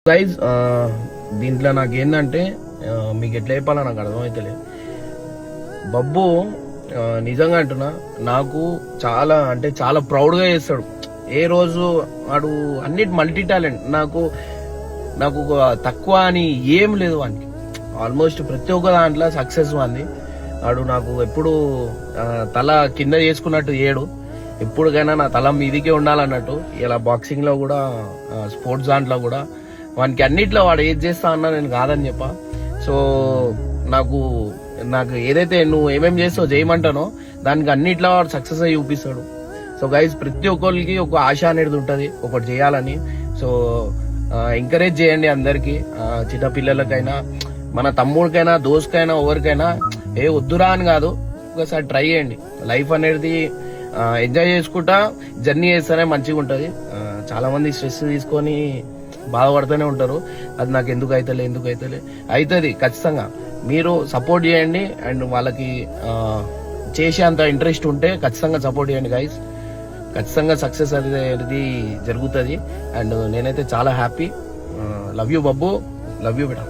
Guys దీంట్లో నాకు ఏంటంటే మీకు ఎట్లా చెప్పాలో నాకు అర్థమైతలే. బబ్బు నిజంగా అంటున్నా, నాకు చాలా అంటే చాలా ప్రౌడ్గా చేస్తాడు. ఏ రోజు వాడు అన్నిటి మల్టీ టాలెంట్. నాకు తక్కువ అని ఏం లేదు వానికి. ఆల్మోస్ట్ ప్రతి ఒక్క దాంట్లో సక్సెస్ వాంది. వాడు నాకు ఎప్పుడు తల కింద చేసుకున్నట్టు ఏడు, ఎప్పుడుకైనా నా తల మీదికే ఉండాలన్నట్టు. ఇలా బాక్సింగ్ లో కూడా స్పోర్ట్స్ దాంట్లో కూడా వానికి అన్నిట్లో వాడు ఏది చేస్తా అన్నా నేను కాదని చెప్పా. సో నాకు ఏదైతే నువ్వు ఏమేమి చేస్తావు చేయమంటానో దానికి అన్నిట్లో వాడు సక్సెస్ అయ్యి చూపిస్తాడు. సో గైజ్ ప్రతి ఒక్కరికి ఒక ఆశ అనేది ఉంటుంది ఒకటి చేయాలని. సో ఎంకరేజ్ చేయండి అందరికి, చిన్న పిల్లలకైనా మన తమ్ముడికైనా దోస్తుకైనా ఎవరికైనా వద్దురా అని కాదు, ఒకసారి ట్రై చేయండి. లైఫ్ అనేది ఎంజాయ్ చేసుకుంటా జర్నీ చేస్తేనే మంచిగా ఉంటుంది. చాలా మంది స్ట్రెస్ తీసుకొని బాధపడుతూనే ఉంటారు. అది నాకు ఎందుకు అవుతలే అవుతుంది ఖచ్చితంగా. మీరు సపోర్ట్ చేయండి అండ్ వాళ్ళకి చేసేంత ఇంట్రెస్ట్ ఉంటే ఖచ్చితంగా సపోర్ట్ చేయండి గైస్. ఖచ్చితంగా సక్సెస్ అనేది జరుగుతుంది. అండ్ నేనైతే చాలా happy. Love you Babbu, love you beta.